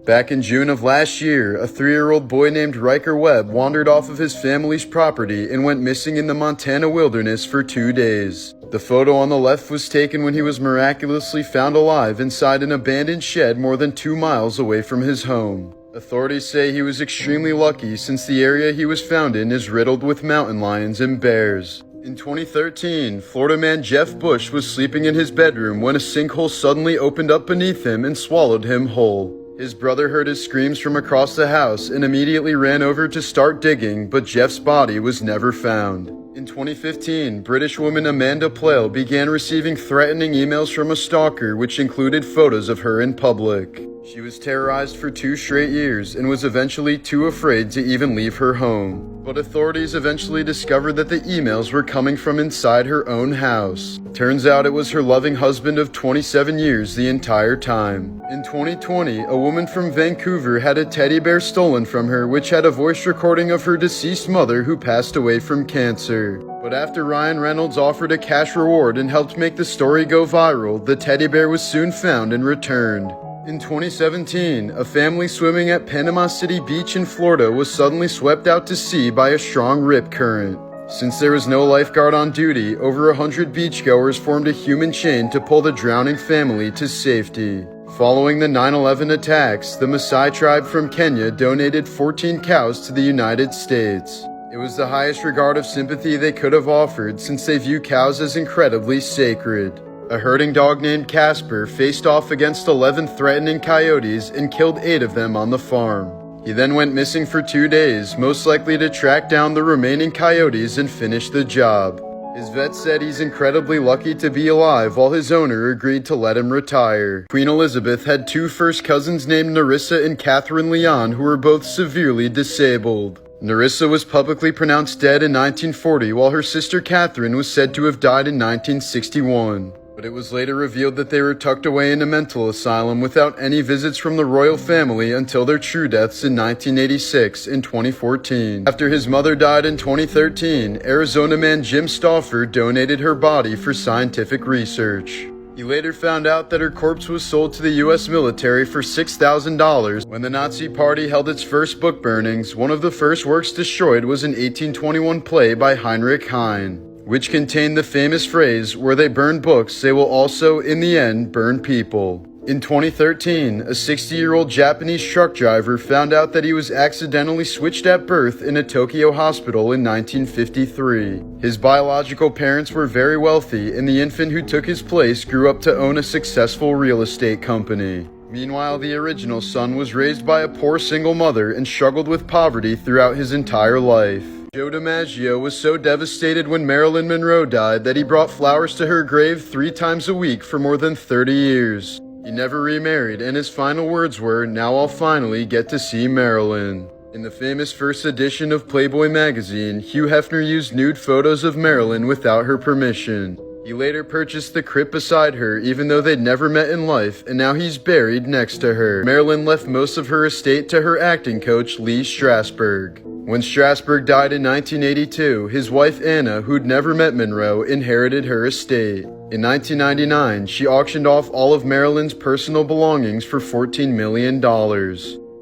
Back in June of last year, a 3-year-old boy named Riker Webb wandered off of his family's property and went missing in the Montana wilderness for 2 days. The photo on the left was taken when he was miraculously found alive inside an abandoned shed more than 2 miles away from his home. Authorities say he was extremely lucky since the area he was found in is riddled with mountain lions and bears. In 2013, Florida man Jeff Bush was sleeping in his bedroom when a sinkhole suddenly opened up beneath him and swallowed him whole. His brother heard his screams from across the house and immediately ran over to start digging, but Jeff's body was never found. In 2015, British woman Amanda Plale began receiving threatening emails from a stalker which included photos of her in public. She was terrorized for 2 straight years and was eventually too afraid to even leave her home. But authorities eventually discovered that the emails were coming from inside her own house. Turns out it was her loving husband of 27 years the entire time. In 2020, a woman from Vancouver had a teddy bear stolen from her which had a voice recording of her deceased mother who passed away from cancer. But after Ryan Reynolds offered a cash reward and helped make the story go viral, the teddy bear was soon found and returned. In 2017, a family swimming at Panama City Beach in Florida was suddenly swept out to sea by a strong rip current. Since there was no lifeguard on duty, over 100 beachgoers formed a human chain to pull the drowning family to safety. Following the 9/11 attacks, the Maasai tribe from Kenya donated 14 cows to the United States. It was the highest regard of sympathy they could have offered since they view cows as incredibly sacred. A herding dog named Casper faced off against 11 threatening coyotes and killed 8 of them on the farm. He then went missing for 2 days, most likely to track down the remaining coyotes and finish the job. His vet said he's incredibly lucky to be alive while his owner agreed to let him retire. Queen Elizabeth had 2 first cousins named Nerissa and Catherine Leon who were both severely disabled. Nerissa was publicly pronounced dead in 1940 while her sister Catherine was said to have died in 1961. But it was later revealed that they were tucked away in a mental asylum without any visits from the royal family until their true deaths in 1986 and 2014. After his mother died in 2013, Arizona man Jim Stauffer donated her body for scientific research. He later found out that her corpse was sold to the U.S. military for $6,000. When the Nazi Party held its first book burnings, one of the first works destroyed was an 1821 play by Heinrich Heine, which contained the famous phrase, "Where they burn books, they will also, in the end, burn people." In 2013, a 60-year-old Japanese truck driver found out that he was accidentally switched at birth in a Tokyo hospital in 1953. His biological parents were very wealthy, and the infant who took his place grew up to own a successful real estate company. Meanwhile, the original son was raised by a poor single mother and struggled with poverty throughout his entire life. Joe DiMaggio was so devastated when Marilyn Monroe died that he brought flowers to her grave 3 times a week for more than 30 years. He never remarried, and his final words were, "Now I'll finally get to see Marilyn." In the famous first edition of Playboy magazine, Hugh Hefner used nude photos of Marilyn without her permission. He later purchased the crypt beside her even though they'd never met in life, and now he's buried next to her. Marilyn left most of her estate to her acting coach, Lee Strasberg. When Strasberg died in 1982, his wife Anna, who'd never met Monroe, inherited her estate. In 1999, she auctioned off all of Marilyn's personal belongings for $14 million.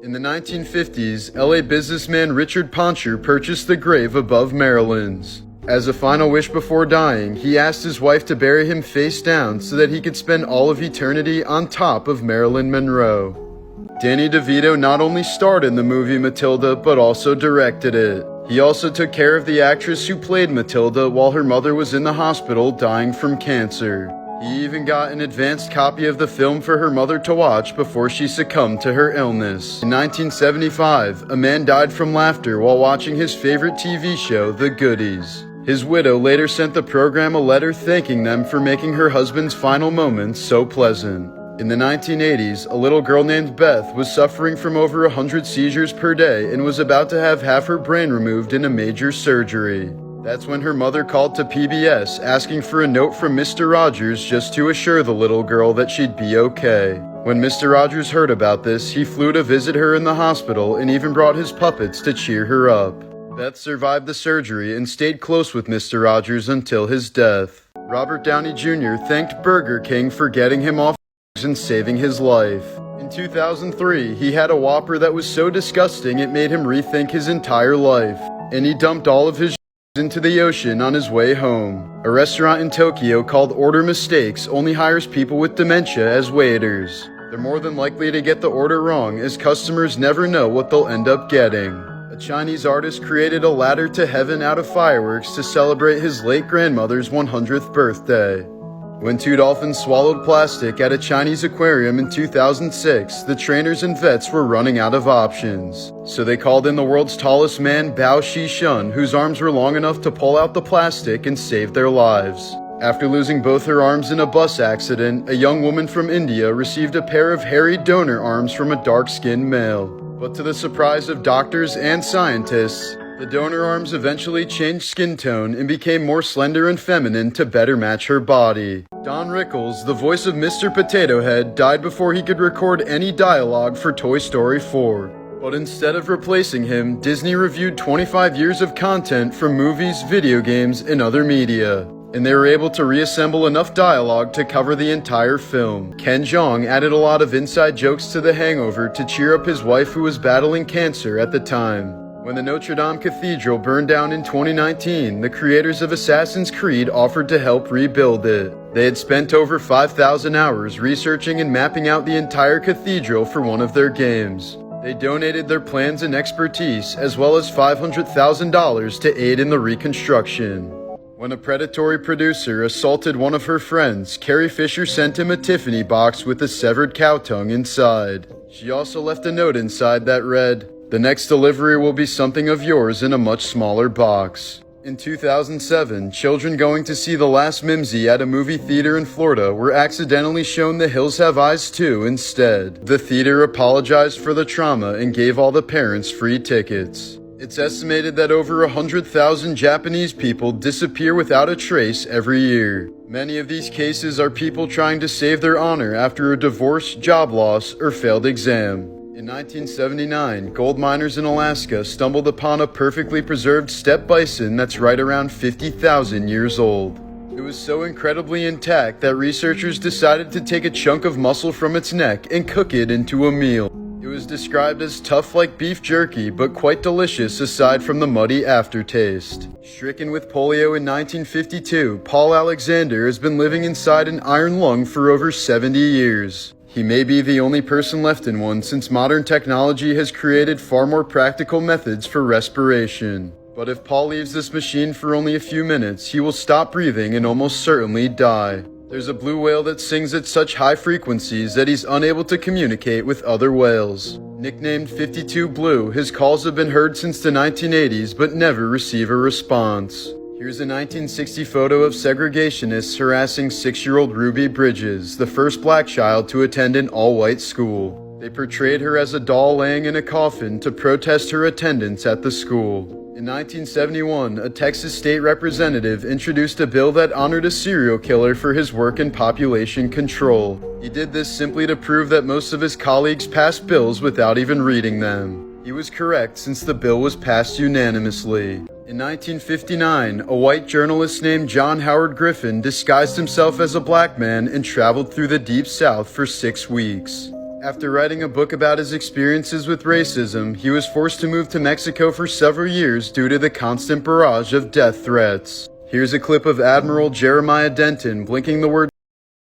In the 1950s, LA businessman Richard Poncher purchased the grave above Marilyn's. As a final wish before dying, he asked his wife to bury him face down so that he could spend all of eternity on top of Marilyn Monroe. Danny DeVito not only starred in the movie Matilda, but also directed it. He also took care of the actress who played Matilda while her mother was in the hospital dying from cancer. He even got an advanced copy of the film for her mother to watch before she succumbed to her illness. In 1975, a man died from laughter while watching his favorite TV show, The Goodies. His widow later sent the program a letter thanking them for making her husband's final moments so pleasant. In the 1980s, a little girl named Beth was suffering from over 100 seizures per day and was about to have half her brain removed in a major surgery. That's when her mother called to PBS asking for a note from Mr. Rogers just to assure the little girl that she'd be okay. When Mr. Rogers heard about this, he flew to visit her in the hospital and even brought his puppets to cheer her up. Beth survived the surgery and stayed close with Mr. Rogers until his death. Robert Downey Jr. thanked Burger King for getting him off and saving his life. In 2003, he had a Whopper that was so disgusting it made him rethink his entire life, and he dumped all of his into the ocean on his way home. A restaurant in Tokyo called Order Mistakes only hires people with dementia as waiters. They're more than likely to get the order wrong, as customers never know what they'll end up getting. A Chinese artist created a ladder to heaven out of fireworks to celebrate his late grandmother's 100th birthday. When two dolphins swallowed plastic at a Chinese aquarium in 2006, the trainers and vets were running out of options. So they called in the world's tallest man, Bao Shishun, whose arms were long enough to pull out the plastic and save their lives. After losing both her arms in a bus accident, a young woman from India received a pair of hairy donor arms from a dark-skinned male. But to the surprise of doctors and scientists, the donor arms eventually changed skin tone and became more slender and feminine to better match her body. Don Rickles, the voice of Mr. Potato Head, died before he could record any dialogue for Toy Story 4. But instead of replacing him, Disney reviewed 25 years of content from movies, video games, and other media, and they were able to reassemble enough dialogue to cover the entire film. Ken Jeong added a lot of inside jokes to The Hangover to cheer up his wife who was battling cancer at the time. When the Notre Dame Cathedral burned down in 2019, the creators of Assassin's Creed offered to help rebuild it. They had spent over 5,000 hours researching and mapping out the entire cathedral for one of their games. They donated their plans and expertise, as well as $500,000 to aid in the reconstruction. When a predatory producer assaulted one of her friends, Carrie Fisher sent him a Tiffany box with a severed cow tongue inside. She also left a note inside that read, "The next delivery will be something of yours in a much smaller box." In 2007, children going to see The Last Mimsy at a movie theater in Florida were accidentally shown The Hills Have Eyes 2 instead. The theater apologized for the trauma and gave all the parents free tickets. It's estimated that over 100,000 Japanese people disappear without a trace every year. Many of these cases are people trying to save their honor after a divorce, job loss, or failed exam. In 1979, gold miners in Alaska stumbled upon a perfectly preserved steppe bison that's right around 50,000 years old. It was so incredibly intact that researchers decided to take a chunk of muscle from its neck and cook it into a meal. It was described as tough like beef jerky, but quite delicious aside from the muddy aftertaste. Stricken with polio in 1952, Paul Alexander has been living inside an iron lung for over 70 years. He may be the only person left in one, since modern technology has created far more practical methods for respiration. But if Paul leaves this machine for only a few minutes, he will stop breathing and almost certainly die. There's a blue whale that sings at such high frequencies that he's unable to communicate with other whales. Nicknamed 52 Blue, his calls have been heard since the 1980s but never receive a response. Here's a 1960 photo of segregationists harassing 6-year-old Ruby Bridges, the first black child to attend an all-white school. They portrayed her as a doll laying in a coffin to protest her attendance at the school. In 1971, a Texas state representative introduced a bill that honored a serial killer for his work in population control. He did this simply to prove that most of his colleagues passed bills without even reading them. He was correct, since the bill was passed unanimously. In 1959, a white journalist named John Howard Griffin disguised himself as a black man and traveled through the Deep South for 6 weeks. After writing a book about his experiences with racism, he was forced to move to Mexico for several years due to the constant barrage of death threats. Here's a clip of Admiral Jeremiah Denton blinking the word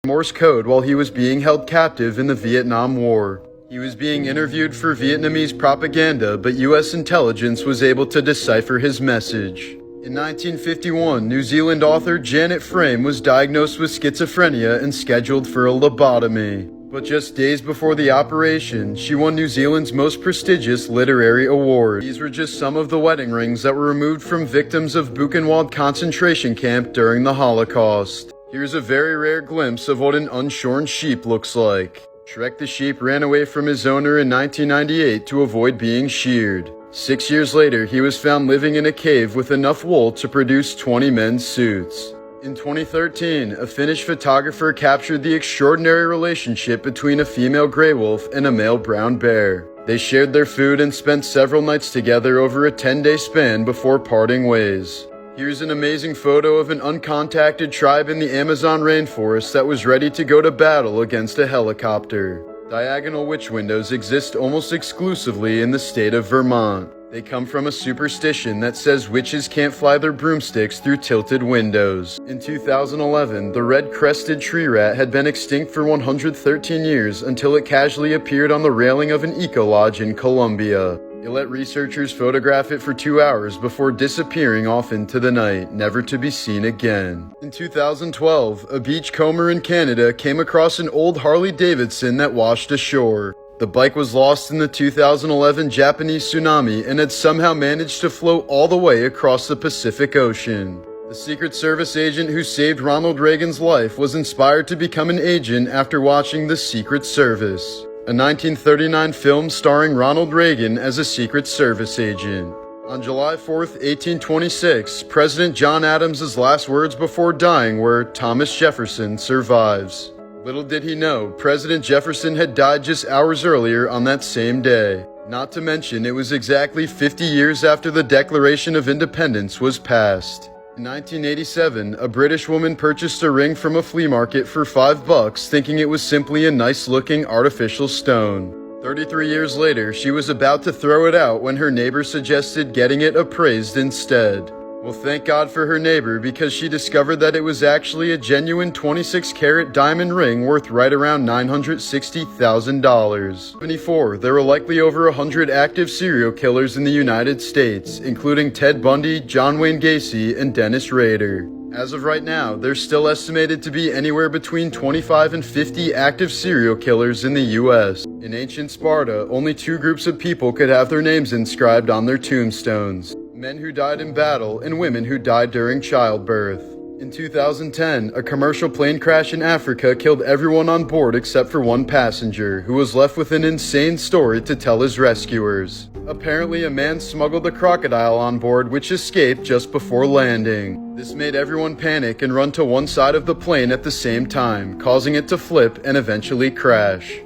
Morse code while he was being held captive in the Vietnam War. He was being interviewed for Vietnamese propaganda, but U.S. intelligence was able to decipher his message. In 1951, New Zealand author Janet Frame was diagnosed with schizophrenia and scheduled for a lobotomy. But just days before the operation, she won New Zealand's most prestigious literary award. These were just some of the wedding rings that were removed from victims of Buchenwald concentration camp during the Holocaust. Here's a very rare glimpse of what an unshorn sheep looks like. Shrek the sheep ran away from his owner in 1998 to avoid being sheared. 6 years later, he was found living in a cave with enough wool to produce 20 men's suits. In 2013, a Finnish photographer captured the extraordinary relationship between a female gray wolf and a male brown bear. They shared their food and spent several nights together over a 10-day span before parting ways. Here's an amazing photo of an uncontacted tribe in the Amazon rainforest that was ready to go to battle against a helicopter. Diagonal witch windows exist almost exclusively in the state of Vermont. They come from a superstition that says witches can't fly their broomsticks through tilted windows. In 2011, the red-crested tree rat had been extinct for 113 years until it casually appeared on the railing of an eco-lodge in Colombia. It let researchers photograph it for 2 hours before disappearing off into the night, never to be seen again. In 2012, a beachcomber in Canada came across an old Harley-Davidson that washed ashore. The bike was lost in the 2011 Japanese tsunami and had somehow managed to float all the way across the Pacific Ocean. The Secret Service agent who saved Ronald Reagan's life was inspired to become an agent after watching The Secret Service, a 1939 film starring Ronald Reagan as a Secret Service agent. On July 4, 1826, President John Adams' last words before dying were, "Thomas Jefferson survives." Little did he know, President Jefferson had died just hours earlier on that same day. Not to mention, it was exactly 50 years after the Declaration of Independence was passed. In 1987, a British woman purchased a ring from a flea market for $5, thinking it was simply a nice-looking artificial stone. 33 years later, she was about to throw it out when her neighbor suggested getting it appraised instead. Well, thank God for her neighbor, because she discovered that it was actually a genuine 26-carat diamond ring worth right around $960,000. 74. There were likely over 100 active serial killers in the United States, including Ted Bundy, John Wayne Gacy, and Dennis Rader. As of right now, there's still estimated to be anywhere between 25 and 50 active serial killers in the U.S. In ancient Sparta, only 2 groups of people could have their names inscribed on their tombstones: men who died in battle and women who died during childbirth. In 2010, a commercial plane crash in Africa killed everyone on board except for one passenger, who was left with an insane story to tell his rescuers. Apparently, a man smuggled a crocodile on board which escaped just before landing. This made everyone panic and run to one side of the plane at the same time, causing it to flip and eventually crash.